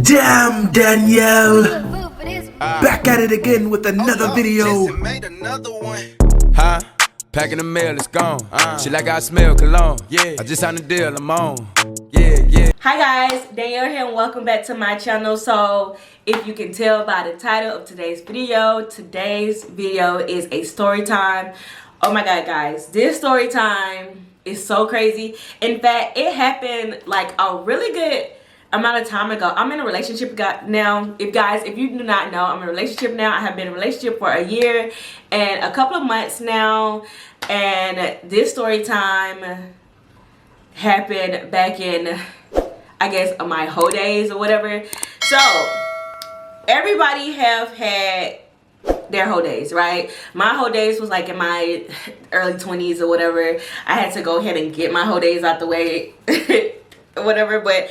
Damn, Danielle! Back at it again with another video. Huh? Packing the mail, it's gone. Shit like I smell cologne. Yeah, I just signed a deal, I'm on. Yeah. Hi guys, Danielle here and welcome back to my channel. So if you can tell by the title of today's video is a story time. Oh my god guys, this story time is so crazy. In fact, it happened like a really good amount of time ago. I'm in a relationship now. If you do not know, I'm in a relationship now. I have been in a relationship for a year and a couple of months now, and this story time happened back in, I guess, my whole days or whatever. So everybody have had their whole days, right? My whole days was like in my early 20s or whatever. I had to go ahead and get my whole days out the way whatever. But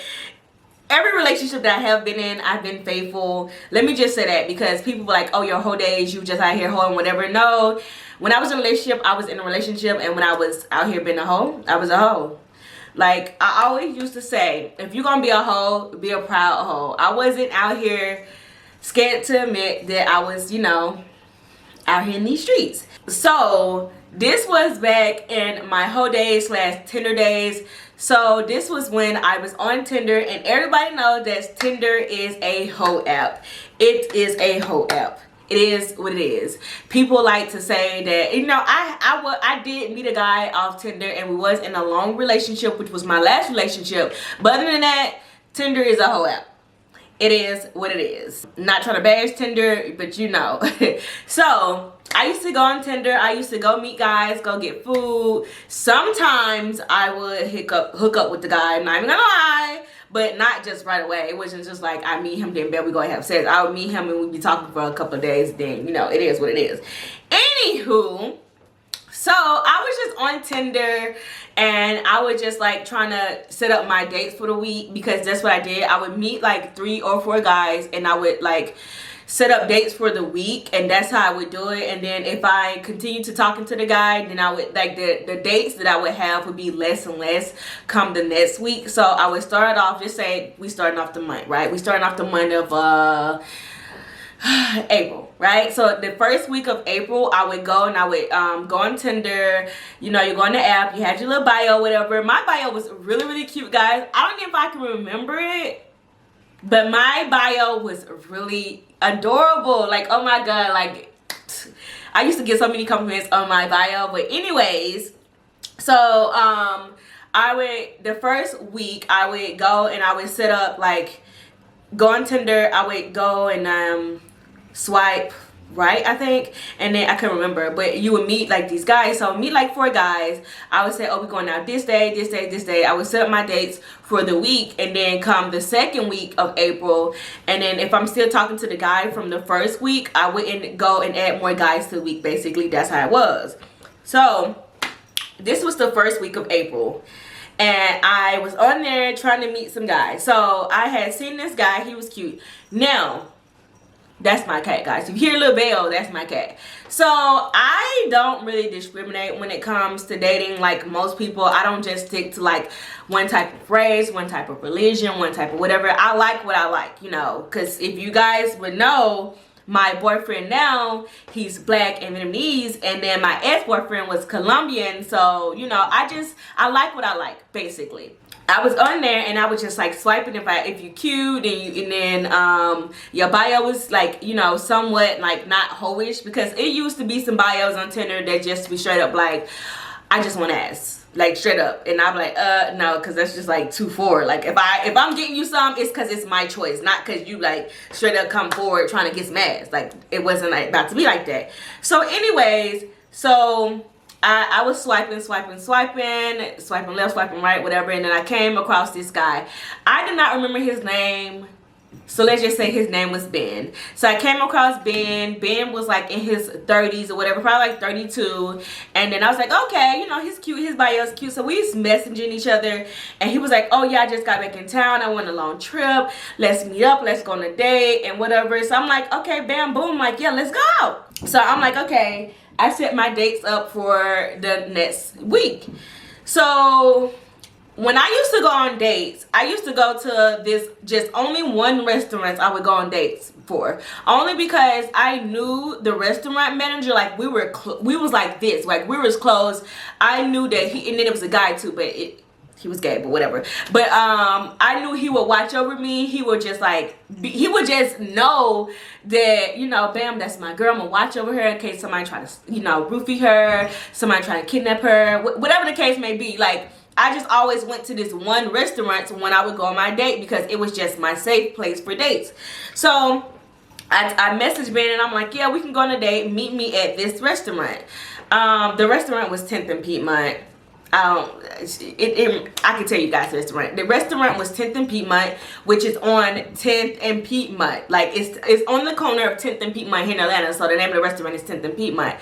every relationship that I have been in, I've been faithful. Let me just say that, because people were like, oh, your whole days, you just out here hoeing, whatever. No, when I was in a relationship, I was in a relationship, and when I was out here being a hoe, I was a hoe. Like, I always used to say, if you're gonna be a hoe, be a proud hoe. I wasn't out here scared to admit that I was, you know, out here in these streets. So this was back in my whole days / Tinder days. So this was when I was on Tinder, and everybody knows that Tinder is a hoe app. It is a hoe app. It is what it is. People like to say that, you know, I did meet a guy off Tinder, and we was in a long relationship, which was my last relationship. But other than that, Tinder is a hoe app. It is what it is. Not trying to bash Tinder, but you know. So I used to go on Tinder. I used to go meet guys, go get food. Sometimes I would hook up with the guy. I'm not even gonna lie, but not just right away. It wasn't just like I meet him, then we go and have sex. I would meet him and we'd be talking for a couple of days. Then, you know, it is what it is. Anywho, so I was just on Tinder, and I was just like trying to set up my dates for the week, because that's what I did. I would meet like 3 or 4 guys, and I would like set up dates for the week, and that's how I would do it. And then if I continued to talking to the guy, then I would like the dates that I would have would be less and less come the next week. So I would start off, just say we starting off the month, right? We starting off the month of April, right? So the first week of April, I would go and I would go on Tinder. You know, you go on the app, you had your little bio, whatever. My bio was really, really cute, guys. I don't know if I can remember it, but my bio was really adorable. Like, oh my god, like I used to get so many compliments on my bio. But anyways, so the first week I would go and I would set up, like, go on Tinder. I would go and swipe right, I think, and then I can't remember, but you would meet like these guys. So meet like 4 guys. I would say, oh, we're going out this day, this day, this day. I would set up my dates for the week, and then come the second week of April, and then if I'm still talking to the guy from the first week, I wouldn't go and add more guys to the week. Basically, that's how it was. So this was the first week of April, and I was on there trying to meet some guys. So I had seen this guy. He was cute. Now, that's my cat, guys. If you hear a little bell, that's my cat. So I don't really discriminate when it comes to dating like most people. I don't just stick to like one type of race, one type of religion, one type of whatever. I like what I like, you know, because if you guys would know, my boyfriend now, he's black and Vietnamese, and then my ex-boyfriend was Colombian. So, you know, I like what I like, basically. I was on there and I was just like swiping if you cute, and then your bio was like, you know, somewhat like not hoish, because it used to be some bios on Tinder that just be straight up like, I just want ass, like straight up. And I'm like, no, because that's just like too forward. Like if I'm getting you some, it's because it's my choice, not because you like straight up come forward trying to get some ass. Like it wasn't like about to be like that. So anyways, so I was swiping left, swiping right, whatever, and then I came across this guy. I did not remember his name, so let's just say his name was Ben. So I came across Ben. Ben was like in his 30s or whatever, probably like 32. And then I was like, okay, you know, he's cute, his bio's cute. So we was messaging each other, and he was like, oh yeah, I just got back in town, I went on a long trip, let's meet up, let's go on a date and whatever. So I'm like, okay, bam, boom, like, yeah, let's go. So I'm like, okay. I set my dates up for the next week. So when I used to go on dates, I used to go to this just only one restaurant I would go on dates for, only because I knew the restaurant manager. Like we was like this, like we was close. I knew that he, and then it was a guy too, but he was gay, but whatever. But I knew he would watch over me. He would just like he would just know that, you know, bam, that's my girl. I'm gonna watch over her in case somebody try to, you know, roofie her, somebody trying to kidnap her, whatever the case may be. Like, I just always went to this one restaurant when I would go on my date because it was just my safe place for dates. So I messaged Ben and I'm like, yeah, we can go on a date. Meet me at this restaurant. The restaurant was 10th and Piedmont. I can tell you guys the restaurant. The restaurant was 10th and Piedmont, which is on 10th and Piedmont. Like it's on the corner of 10th and Piedmont here in Atlanta. So the name of the restaurant is 10th and Piedmont.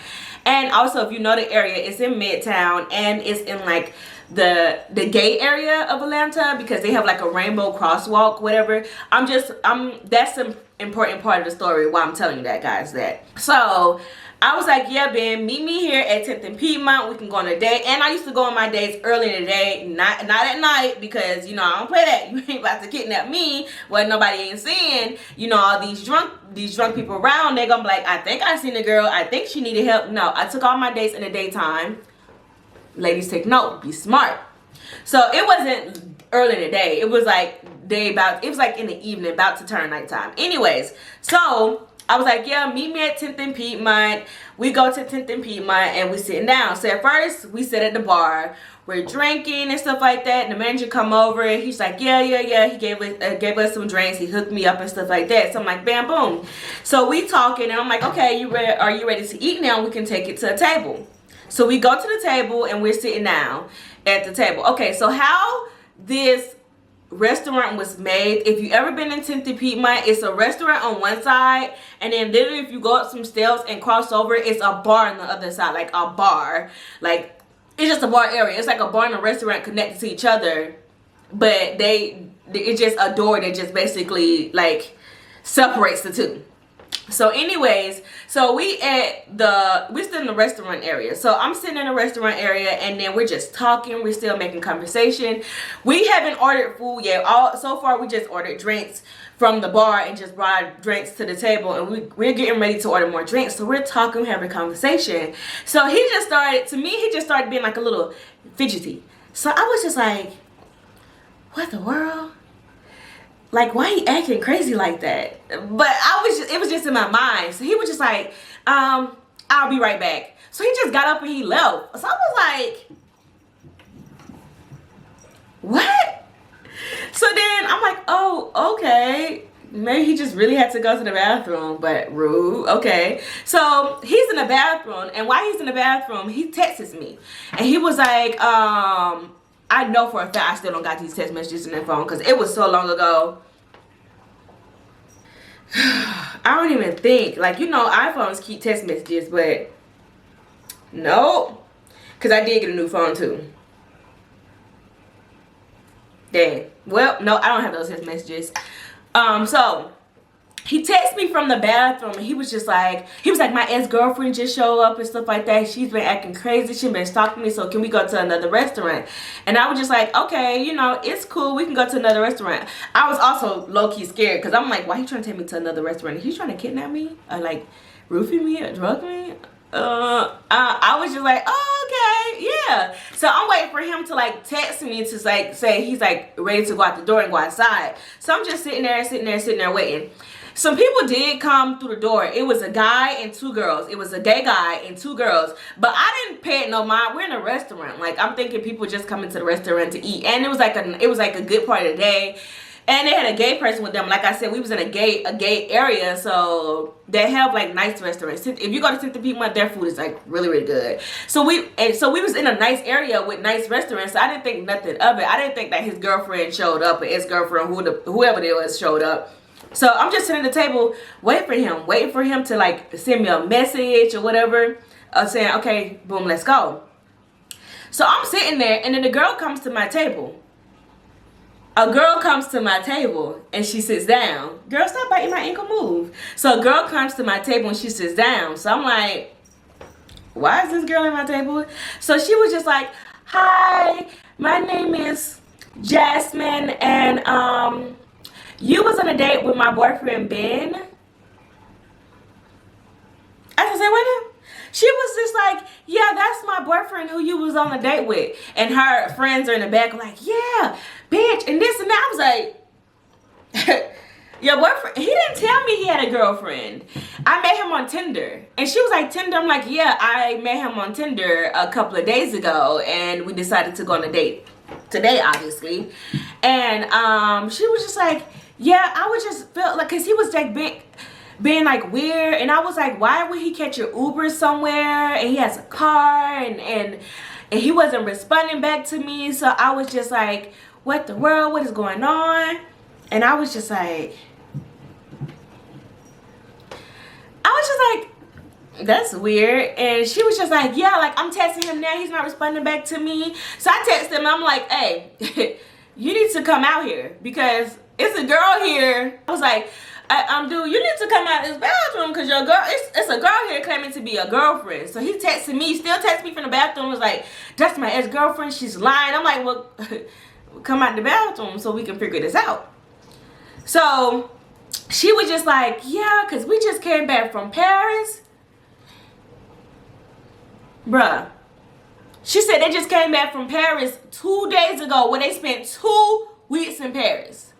And also, if you know the area, it's in Midtown and it's in like the gay area of Atlanta because they have like a rainbow crosswalk, whatever. That's the important part of the story why I'm telling you that, guys. So I was like, yeah, Ben, meet me here at 10th and Piedmont. We can go on a date. And I used to go on my dates early in the day, not at night, because, you know, I don't play that. You ain't about to kidnap me when nobody ain't seeing, you know, all these drunk people around. They're gonna be like, I think I seen a girl. I think she needed help. No, I took all my dates in the daytime. Ladies, take note. Be smart. So it wasn't early in the day. It was like it was like in the evening, about to turn nighttime. Anyways, so I was like, yeah, meet me at 10th and Piedmont. We go to 10th and Piedmont and we sitting down. So at first we sit at the bar. We're drinking and stuff like that. And the manager come over and he's like, yeah. He gave us some drinks. He hooked me up and stuff like that. So I'm like, bam, boom. So we talking and I'm like, okay, are you ready to eat now? We can take it to a table. So we go to the table and we're sitting down at the table. Okay, so how this restaurant was made, if you ever been in 10th and Piedmont, it's a restaurant on one side, and then literally if you go up some stairs and cross over, it's a bar on the other side, like a bar. Like, it's just a bar area. It's like a bar and a restaurant connected to each other, but it's just a door that just basically like separates the two. So anyways, so we're still in the restaurant area. So I'm sitting in the restaurant area and then we're just talking. We're still making conversation. We haven't ordered food yet. So far we just ordered drinks from the bar and just brought drinks to the table, and we're getting ready to order more drinks. So we're talking, having a conversation. So he just started being like a little fidgety. So I was just like, what the world? Like, why he acting crazy like that? But it was just in my mind. So he was just like, I'll be right back. So he just got up and he left. So I was like, what? So then I'm like, oh, okay. Maybe he just really had to go to the bathroom, but rude. Okay. So he's in the bathroom, and while he's in the bathroom, he texts me. And he was like, I know for a fact I still don't got these text messages in their phone because it was so long ago. I don't even think, like, you know, iPhones keep text messages, but no, because I did get a new phone too. Dang. Well, no, I don't have those text messages. So he texted me from the bathroom and he was like, my ex-girlfriend just showed up and stuff like that. She's been acting crazy. She's been stalking me. So can we go to another restaurant? And I was just like, okay, you know, it's cool. We can go to another restaurant. I was also low-key scared because I'm like, why he trying to take me to another restaurant? He's trying to kidnap me or like roofie me or drug me? I was just like, oh, okay, yeah. So I'm waiting for him to like text me to like say he's like ready to go out the door and go outside. So I'm just sitting there waiting. Some people did come through the door. It was a guy and two girls. It was a gay guy and two girls. But I didn't pay it no mind. We're in a restaurant. Like, I'm thinking people just coming to the restaurant to eat. And it was like a good part of the day. And they had a gay person with them. Like I said, we was in a gay area, so they have like nice restaurants. If you go to 10th and Piedmont, their food is like really, really good. So we was in a nice area with nice restaurants. So I didn't think nothing of it. I didn't think that his girlfriend showed up, or his girlfriend, whoever it was, showed up. So I'm just sitting at the table waiting for him to like send me a message or whatever, saying, okay, boom, let's go. So I'm sitting there, and then the girl comes to my table. A girl comes to my table and she sits down. Girl, stop biting my ankle, move. So a girl comes to my table and she sits down. So I'm like, why is this girl at my table? So she was just like, hi, my name is Jasmine, and you was on a date with my boyfriend Ben. I said, wait. She was just like, yeah, that's my boyfriend who you was on a date with. And her friends are in the back like, yeah, bitch, and this and that. I was like, your boyfriend, he didn't tell me he had a girlfriend. I met him on Tinder. And she was like, Tinder? I'm like, yeah, I met him on Tinder a couple of days ago. And we decided to go on a date today, obviously. And she was just like, yeah, I would just feel like, because he was like being like weird, and I was like, why would he catch your Uber somewhere and he has a car and he wasn't responding back to me? So I was just like, what the world, what is going on? And I was just like, that's weird. And she was just like, yeah, like I'm texting him now, he's not responding back to me. So I texted him, I'm like, hey, you need to come out here because it's a girl here. I was like, dude, you need to come out of this bathroom because your girl, it's a girl here claiming to be a girlfriend. So he texted me, still texted me from the bathroom, was like, that's my ex-girlfriend, she's lying. I'm like, well, come out the bathroom so we can figure this out. So she was just like, yeah, because we just came back from Paris. Bruh. She said they just came back from Paris 2 days ago where they spent 2 weeks in Paris.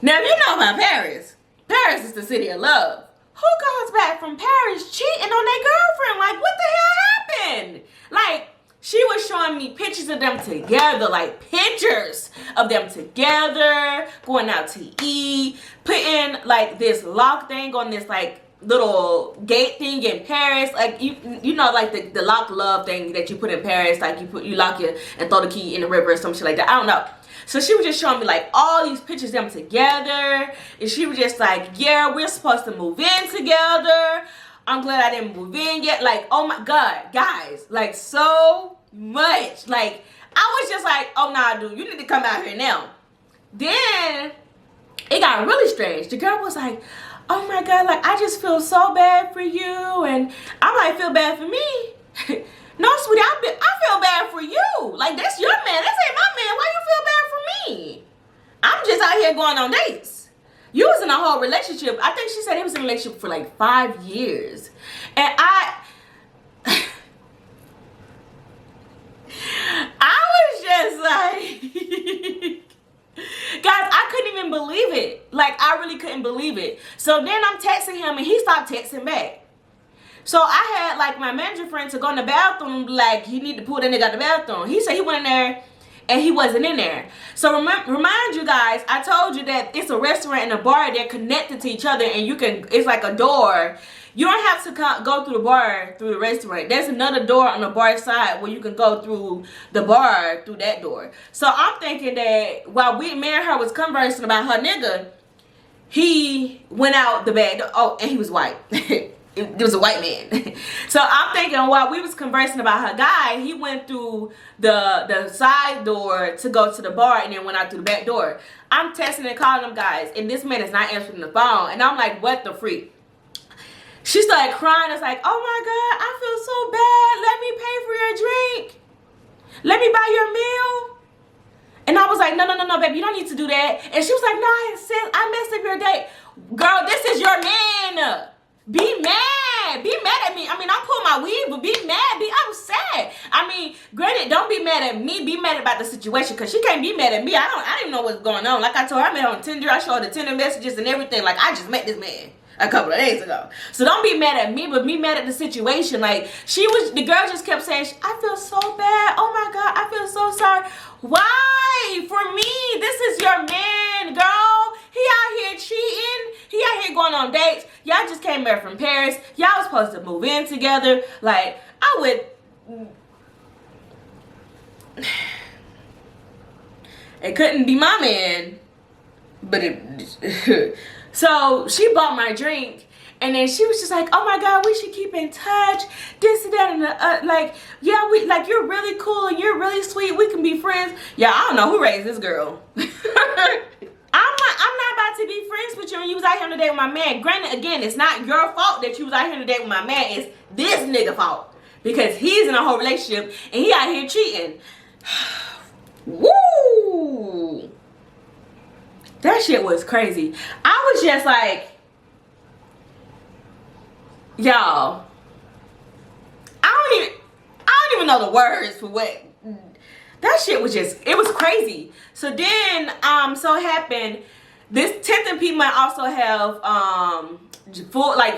Now, if you know about Paris, Paris is the city of love. Who goes back from Paris cheating on their girlfriend? Like, what the hell happened? Like, she was showing me pictures of them together, like pictures of them together, going out to eat, putting like this lock thing on this like little gate thing in Paris, like you know, like the lock love thing that you put in Paris, like you lock it and throw the key in the river or some shit like that. I don't know. So she was just showing me like all these pictures of them together, and she was just like, yeah, we're supposed to move in together. I'm glad I didn't move in yet. Like, oh my God, guys, like so much. Like, I was just like, oh nah, dude, you need to come out here now. Then it got really strange. The girl was like, oh my God, like I just feel so bad for you. And I'm like, feel bad for me? No, sweetie, I feel bad for you. Like, that's your man. This ain't my man. Why you feel bad for me? I'm just out here going on dates. You was in a whole relationship. I think she said he was in a relationship for like 5 years. And I was just like, guys, I couldn't even believe it. Like, I really couldn't believe it. So then I'm texting him and he stopped texting back. So I had like my manager friend to go in the bathroom, like he need to pull that nigga out the bathroom. He said he went in there and he wasn't in there. So remind you guys, I told you that it's a restaurant and a bar, they're connected to each other, and you can, it's like a door. You don't have to go through the bar through the restaurant. There's another door on the bar side where you can go through the bar through that door. So I'm thinking that while me and her was conversing about her nigga, he went out the back door. Oh, and he was white. It was a white man. So I'm thinking while we was conversing about her guy, he went through the side door to go to the bar and then went out through the back door. I'm texting and calling them guys, and this man is not answering the phone. And I'm like, what the freak? She started crying. It's like, oh my God, I feel so bad. Let me pay for your drink. Let me buy your meal. And I was like, no, baby, you don't need to do that. And she was like, no, I messed up your date. Girl, this is your man. Be mad. Be mad at me. I mean, I'm pulling my weave, but be mad. Be upset. I mean, granted, don't be mad at me. Be mad about the situation, because she can't be mad at me. I don't even know what's going on. Like I told her, I met her on Tinder. I showed her the Tinder messages and everything. Like, I just met this man a couple of days ago. So don't be mad at me, but be mad at the situation. Like, the girl just kept saying, I feel so bad. Oh my God, I feel so sorry. Why? For me, this is your man, girl. He out here cheating. He out here going on dates. Y'all just came back from Paris. Y'all was supposed to move in together. Like, I would... It couldn't be my man. But it... So, she bought my drink. And then she was just like, oh my God, we should keep in touch. This and that and the, like, yeah, you're really cool and you're really sweet. We can be friends. Yeah, I don't know who raised this girl. I'm not about to be friends with you when you was out here on a date with my man. Granted, again, it's not your fault that you was out here on a date with my man. It's this nigga fault. Because he's in a whole relationship and he out here cheating. Woo! That shit was crazy. I was just like, y'all, I don't even know the words for what. That shit was just, it was crazy. So then, so happened, this tent and P might also have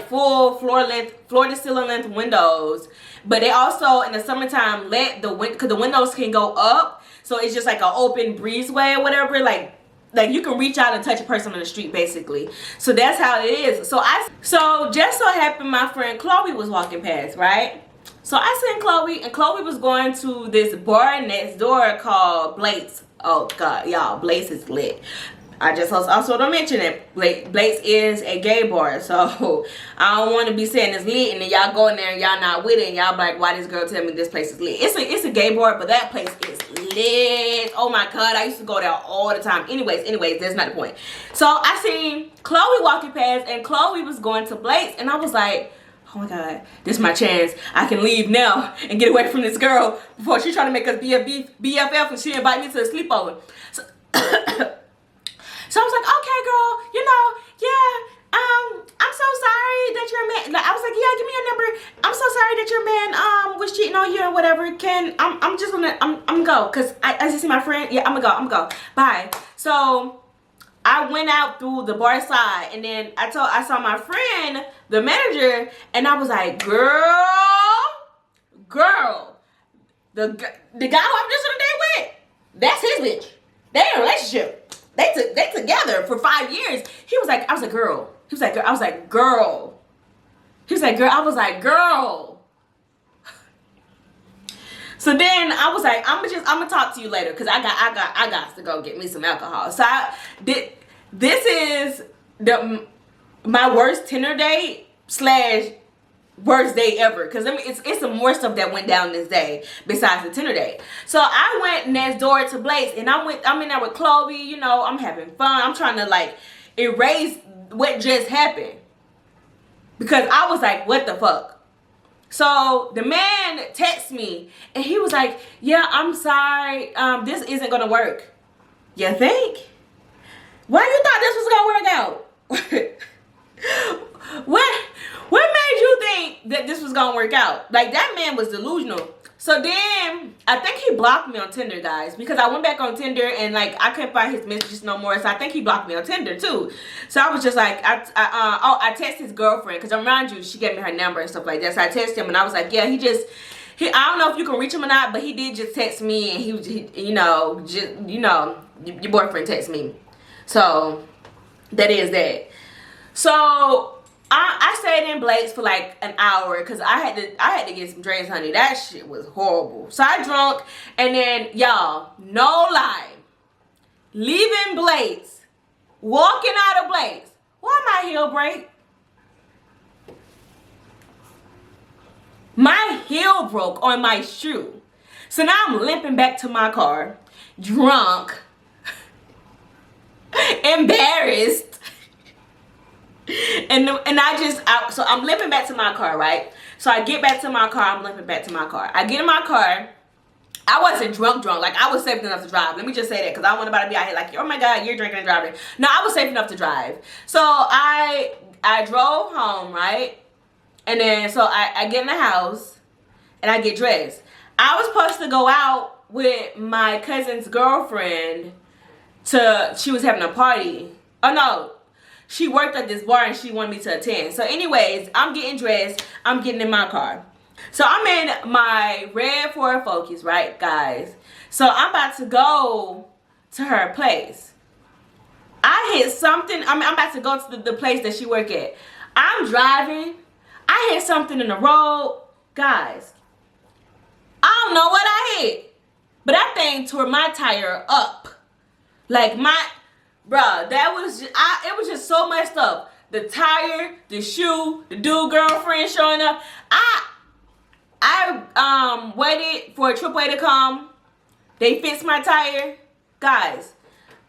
full floor to ceiling length windows, but they also in the summertime let the wind, because the windows can go up, so it's just like an open breezeway or whatever, like you can reach out and touch a person on the street basically. So that's how it is. So just so happened my friend Chloe was walking past, right? So I seen Chloe, and Chloe was going to this bar next door called Blake's. Oh god, y'all, Blake's is lit. I just also don't mention it. Blake's is a gay bar, so I don't want to be saying it's lit and then y'all go in there and y'all not with it and y'all be like, why this girl tell me this place is lit? It's a gay bar, but that place is lit. Oh my god, I used to go there all the time. Anyways, that's not the point. So I seen Chloe walking past, and Chloe was going to Blake's, and I was like, oh my god, this is my chance. I can leave now and get away from this girl before she trying to make us BFF and she invite me to a sleepover. So so I was like, okay, girl, I'm so sorry that your man, like, I was like, yeah, give me your number. I'm so sorry that your man was cheating on you or whatever. I'm just gonna go, cause I just see my friend. Yeah, I'm gonna go. Bye. So I went out through the bar side, and then I saw my friend, the manager, and I was like, girl, the guy who I'm just on a date with, that's his bitch. They in a relationship. They together for 5 years. He was like, I was like, girl. He was like, I was like, girl. He was like, girl. I was like, girl. So then I was like, I'm gonna talk to you later, because I got to go get me some alcohol. So this is my worst Tinder date / worst day ever, because I mean it's some more stuff that went down this day besides the Tinder date. So I went next door to Blake's, and I'm in there with Chloe. I'm having fun. I'm trying to like erase what just happened, because I was like, what the fuck. So the man texted me, and he was like, yeah, I'm sorry, this isn't gonna work. You think? Why you thought this was gonna work out? What made you think that this was gonna work out? Like, that man was delusional. So then I think he blocked me on Tinder, guys, because I went back on Tinder and like I couldn't find his messages no more. So I think he blocked me on Tinder too. So I was just like, I texted his girlfriend, because I remind you, she gave me her number and stuff like that. So I texted him, and I was like, yeah, I don't know if you can reach him or not, but he did just text me, and he your boyfriend texted me. So that is that. So I stayed in Blake's for like an hour, because I had to get some drinks, honey. That shit was horrible. So I drunk, and then y'all, no lie, leaving Blake's, walking out of Blake's, why my heel break? My heel broke on my shoe. So now I'm limping back to my car, drunk, embarrassed. So I'm limping back to my car, right? So I get back to my car, I'm limping back to my car. I get in my car. I wasn't drunk, like I was safe enough to drive. Let me just say that, because I want about to be out here like, oh my god, you're drinking and driving. No, I was safe enough to drive. So I drove home, right? And then so I get in the house and I get dressed. I was supposed to go out with my cousin's girlfriend she was having a party. Oh no, she worked at this bar and she wanted me to attend. So anyways, I'm getting dressed, I'm getting in my car. So I'm in my red Ford Focus, right, guys? So I'm about to go to her place. I hit something. I'm about to go to the place that she work at. I'm driving. I hit something in the road. Guys, I don't know what I hit, but that thing tore my tire up. Like bruh, that was just, it was just so messed up. The tire, the shoe, the dude girlfriend showing up. I waited for a AAA to come. They fixed my tire. Guys,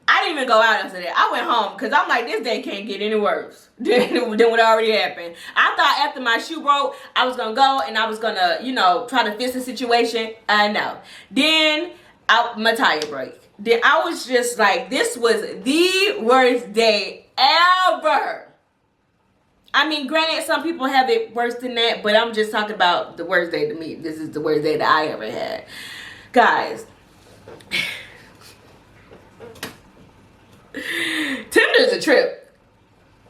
I didn't even go out after that. I went home, because I'm like, this day can't get any worse than what already happened. I thought after my shoe broke, I was going to go and I was going to, try to fix the situation. No. Then my tire broke. then I was just like, this was the worst day ever. I mean, granted, some people have it worse than that, but I'm just talking about the worst day to me. This is the worst day that I ever had. Guys, Tinder's a trip.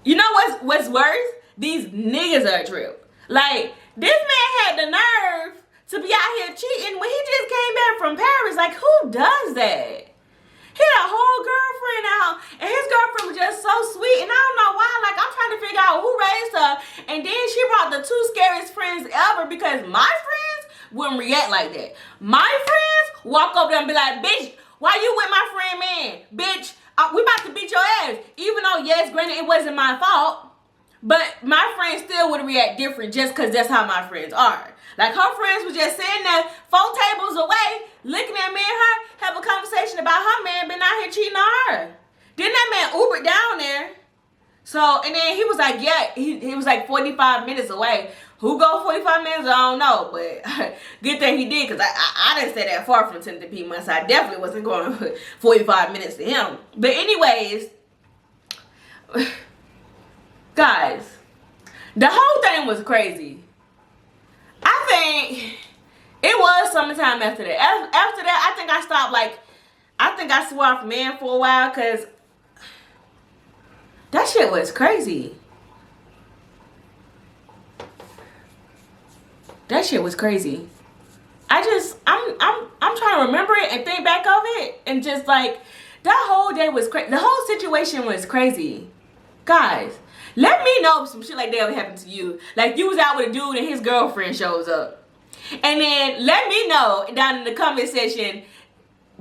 You know what's worse? These niggas are a trip. Like, this man had the nerve to be out here cheating when he just came back from Paris. Like, who does that? He had a whole girlfriend out, and his girlfriend was just so sweet, and I don't know why. Like, I'm trying to figure out who raised her, and then she brought the 2 scariest friends ever, because my friends wouldn't react like that. My friends walk up there and be like, bitch, why you with my friend, man? Bitch, we about to beat your ass. Even though, yes, granted, it wasn't my fault, but my friends still would react different just because that's how my friends are. Like, her friends was just sitting there 4 tables away, looking at me and her, have a conversation about her man been out here cheating on her. Then that man Ubered down there. So, and then he was like, yeah, he was like 45 minutes away. Who go 45 minutes? I don't know, but good thing he did, because I didn't stay that far from Tennessee, so I definitely wasn't going 45 minutes to him. But anyways, guys, the whole thing was crazy. I think it was summertime after that. After that, I think I stopped, like, I think I swore off men for a while, because that shit was crazy. That shit was crazy. I'm trying to remember it and think back of it, and just like, that whole day was crazy. The whole situation was crazy. Guys, let me know if some shit like that ever happened to you. Like, you was out with a dude and his girlfriend shows up. And then let me know down in the comment section,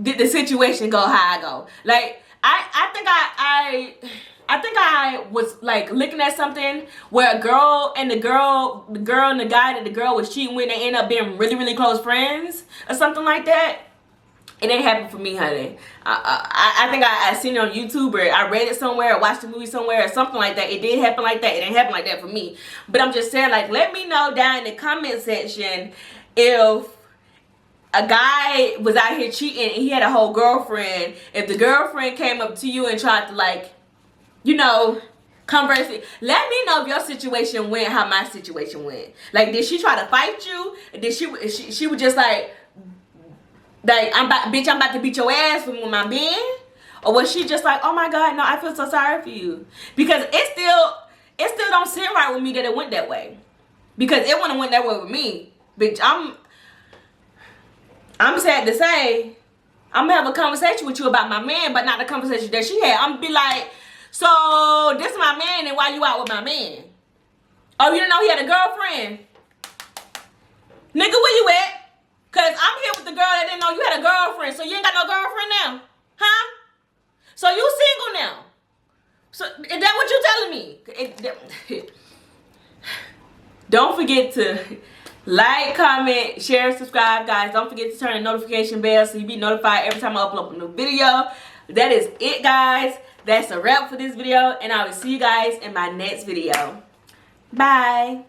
did the situation go how I go? Like, I think I was like looking at something where a girl and the girl and the guy that the girl was cheating with, they end up being really, really close friends or something like that. It didn't happen for me, honey. I think I seen it on YouTube, or I read it somewhere, or watched the movie somewhere, or something like that. It did happen like that. It didn't happen like that for me. But I'm just saying, like, let me know down in the comment section if a guy was out here cheating and he had a whole girlfriend. If the girlfriend came up to you and tried to, like, you know, converse. Let me know if your situation went how my situation went. Like, did she try to fight you? Did she was just like, I'm about to beat your ass with my man? Or was she just like, oh my God, no, I feel so sorry for you? Because it still don't sit right with me that it went that way. Because it wouldn't have went that way with me. Bitch, I'm sad to say, I'm gonna have a conversation with you about my man, but not the conversation that she had. I'm gonna be like, so this is my man, and why you out with my man? Oh, you didn't know he had a girlfriend? Nigga, where you at? Cause I'm here with the girl that didn't know you had a girlfriend. So you ain't got no girlfriend now? Huh? So you single now? So is that what you telling me? Don't forget to like, comment, share, subscribe, guys. Don't forget to turn the notification bell so you be notified every time I upload a new video. That is it, guys. That's a wrap for this video, and I will see you guys in my next video. Bye.